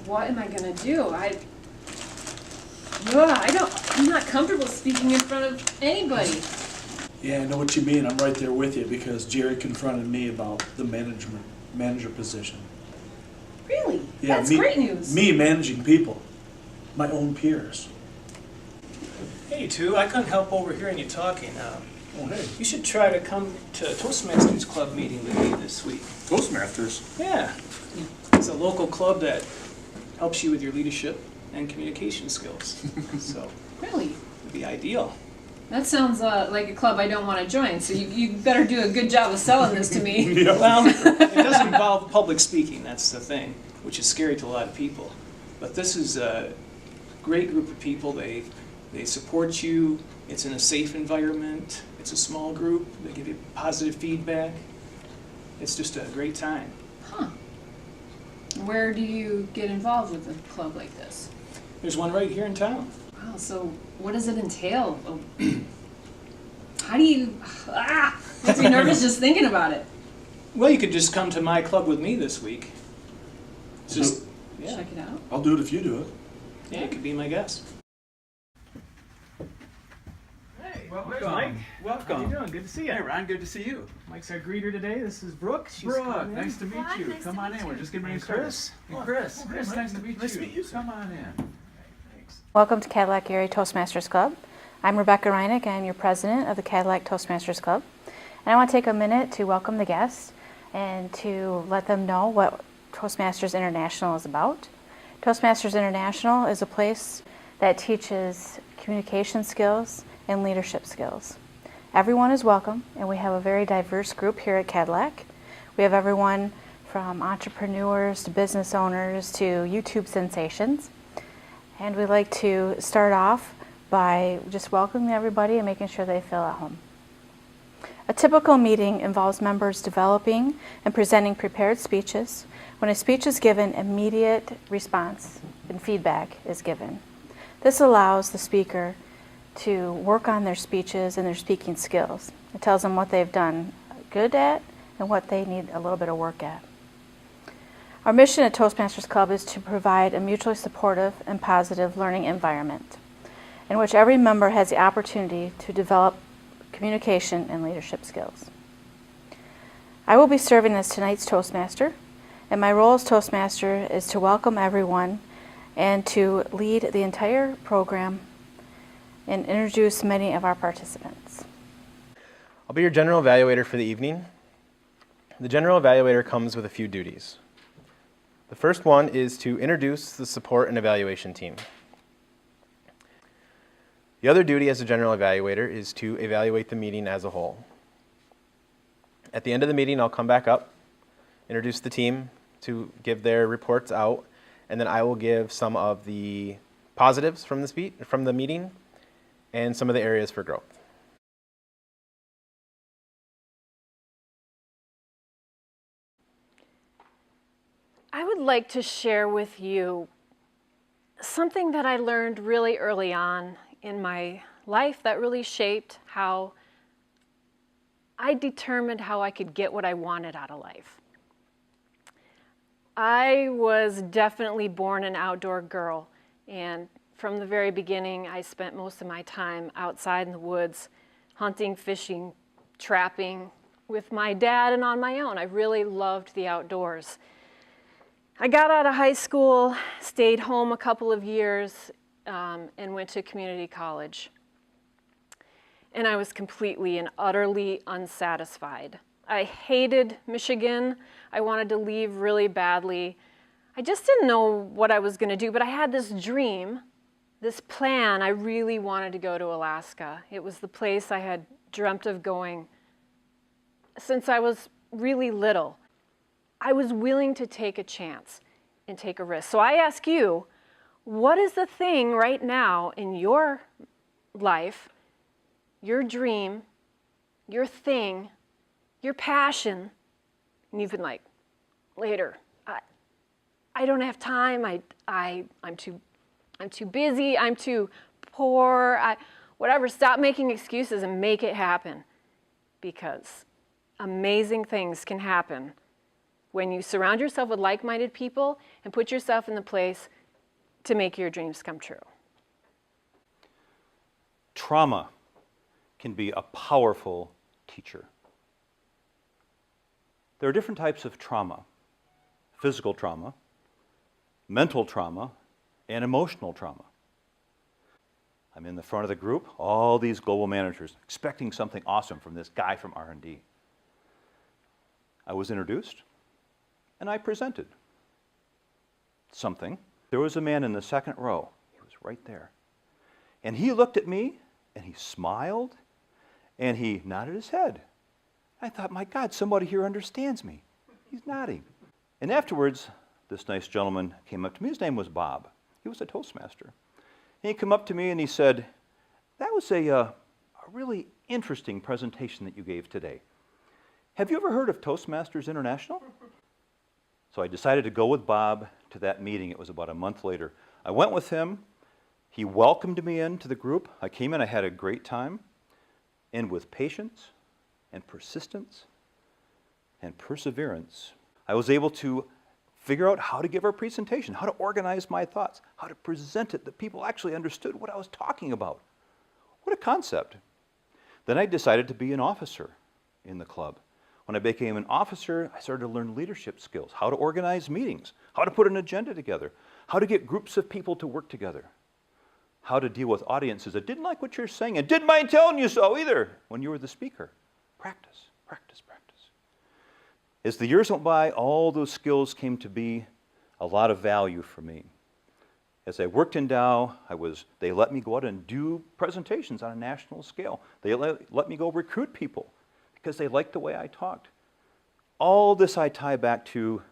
what am I gonna do? I'm not comfortable speaking in front of anybody. Yeah, I know what you mean. I'm right there with you because Jerry confronted me about the manager position. Really? Yeah, That's great news. Me managing people, my own peers. Hey, Tu, I couldn't help overhearing you talking. Oh, hey. You should try to come to Toastmasters Club meeting with me this week. Toastmasters? Yeah. It's a local club that helps you with your leadership and communication skills. So, Really? it'd be ideal. That sounds like a club I don't want to join, so you better do a good job of selling this to me. Yeah. Well, it does involve public speaking, that's the thing, which is scary to a lot of people. But this is a great group of people. They support you. It's in a safe environment. It's a small group. They give you positive feedback. It's just a great time. Huh. Where do you get involved with a club like this? There's one right here in town. Wow, so what does it entail? How do you... makes me nervous just thinking about it. Well, you could just come to my club with me this week. It's just, yeah. Check it out. I'll do it if you do it. Yeah, you could be my guest. Hey, There's Mike. Welcome. How you doing? Good to see you. Hey, Ron, good to see you. Mike's our greeter today. This is Brooke. She's Brooke, coming in. nice to meet Hi, you. nice Come to on meet in. We're you. just getting ready And to start. Chris. And Chris, Oh, Chris, Mike. nice to meet you. Nice to meet you, sir. Come on in. Welcome to Cadillac Area Toastmasters Club. I'm Rebecca Reineck. I'm your president of the Cadillac Toastmasters Club. And I want to take a minute to welcome the guests and to let them know what Toastmasters International is about. Toastmasters International is a place that teaches communication skills and leadership skills. Everyone is welcome, and we have a very diverse group here at Cadillac. We have everyone from entrepreneurs to business owners to YouTube sensations. And we like to start off by just welcoming everybody and making sure they feel at home. A typical meeting involves members developing and presenting prepared speeches. When a speech is given, immediate response and feedback is given. This allows the speaker to work on their speeches and their speaking skills. It tells them what they've done good at and what they need a little bit of work at. Our mission at Toastmasters Club is to provide a mutually supportive and positive learning environment in which every member has the opportunity to develop communication and leadership skills. I will be serving as tonight's Toastmaster, and my role as Toastmaster is to welcome everyone and to lead the entire program and introduce many of our participants. I'll be your general evaluator for the evening. The general evaluator comes with a few duties. The first one is to introduce the support and evaluation team. The other duty as a general evaluator is to evaluate the meeting as a whole. At the end of the meeting, I'll come back up, introduce the team to give their reports out, and then I will give some of the positives from the meeting and some of the areas for growth. I would like to share with you something that I learned really early on in my life that really shaped how I determined how I could get what I wanted out of life. I was definitely born an outdoor girl, and from the very beginning I spent most of my time outside in the woods, hunting, fishing, trapping with my dad and on my own. I really loved the outdoors. I got out of high school, stayed home a couple of years, and went to community college. And I was completely and utterly unsatisfied. I hated Michigan. I wanted to leave really badly. I just didn't know what I was going to do, but I had this dream, this plan. I really wanted to go to Alaska. It was the place I had dreamt of going since I was really little. I was willing to take a chance and take a risk. So I ask you, what is the thing right now in your life, your dream, your thing, your passion, and you've been like, later, I don't have time, I'm too busy, I'm too poor, whatever, stop making excuses and make it happen, because amazing things can happen when you surround yourself with like-minded people and put yourself in the place to make your dreams come true. Trauma can be a powerful teacher. There are different types of trauma: physical trauma, mental trauma, and emotional trauma. I'm in the front of the group, all these global managers, expecting something awesome from this guy from R&D. I was introduced, and I presented something. There was a man in the second row. He was right there. And he looked at me, and he smiled, and he nodded his head. I thought, my God, somebody here understands me. He's nodding. And afterwards, this nice gentleman came up to me. His name was Bob. He was a Toastmaster. And he came up to me and he said, that was a really interesting presentation that you gave today. Have you ever heard of Toastmasters International? So I decided to go with Bob to that meeting. It was about a month later. I went with him. He welcomed me into the group. I came in, I had a great time. And with patience and persistence and perseverance, I was able to figure out how to give our presentation, how to organize my thoughts, how to present it that people actually understood what I was talking about. What a concept. Then I decided to be an officer in the club. When I became an officer, I started to learn leadership skills, how to organize meetings, how to put an agenda together, how to get groups of people to work together, how to deal with audiences that didn't like what you're saying and didn't mind telling you so either when you were the speaker. Practice, practice, practice. As the years went by, all those skills came to be a lot of value for me. As I worked in Dow, they let me go out and do presentations on a national scale. They let me go recruit people because they liked the way I talked. All this I tie back to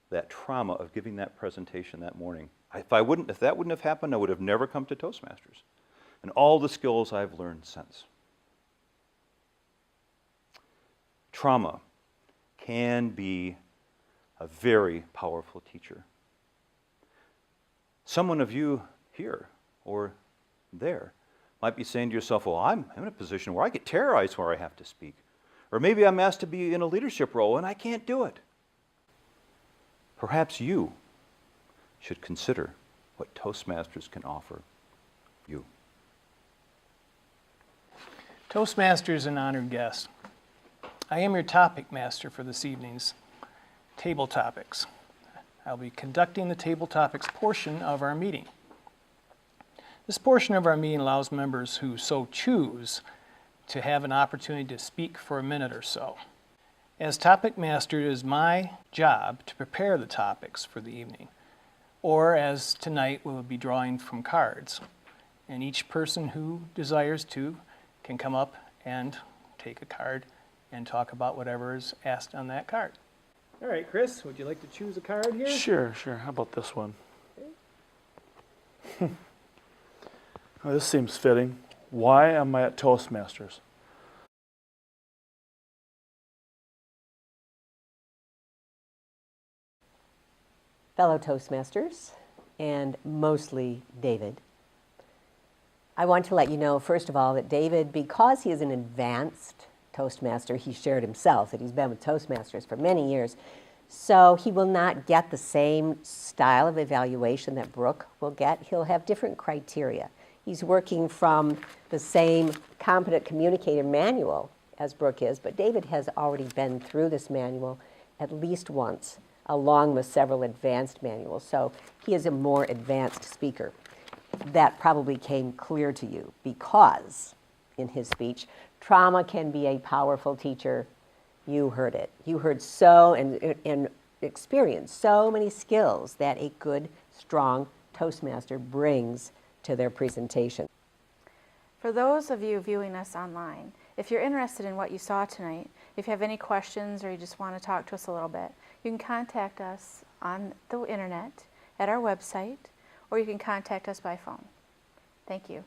that trauma of giving that presentation that morning. If that wouldn't have happened, I would have never come to Toastmasters. And all the skills I've learned since. Trauma can be a very powerful teacher. Someone of you here or there might be saying to yourself, well, I'm in a position where I get terrorized where I have to speak. Or maybe I'm asked to be in a leadership role and I can't do it. Perhaps you should consider what Toastmasters can offer you. Toastmasters and honored guests, I am your topic master for this evening's table topics. I'll be conducting the table topics portion of our meeting. This portion of our meeting allows members who so choose to have an opportunity to speak for a minute or so. As topic master, it is my job to prepare the topics for the evening, or as tonight we'll be drawing from cards. And each person who desires to can come up and take a card and talk about whatever is asked on that card. All right, Chris, would you like to choose a card here? Sure. How about this one? Oh, this seems fitting. Why am I at Toastmasters? Fellow Toastmasters, and mostly David, I want to let you know, first of all, that David, because he is an advanced Toastmaster, he shared himself that he's been with Toastmasters for many years, so he will not get the same style of evaluation that Brooke will get. He'll have different criteria. He's working from the same competent communicator manual as Brooke is, but David has already been through this manual at least once, along with several advanced manuals. So he is a more advanced speaker. That probably came clear to you because, in his speech, trauma can be a powerful teacher. You heard it. You heard and experienced so many skills that a good, strong Toastmaster brings to their presentation. For those of you viewing us online, if you're interested in what you saw tonight, if you have any questions or you just want to talk to us a little bit, you can contact us on the internet at our website, or you can contact us by phone. Thank you.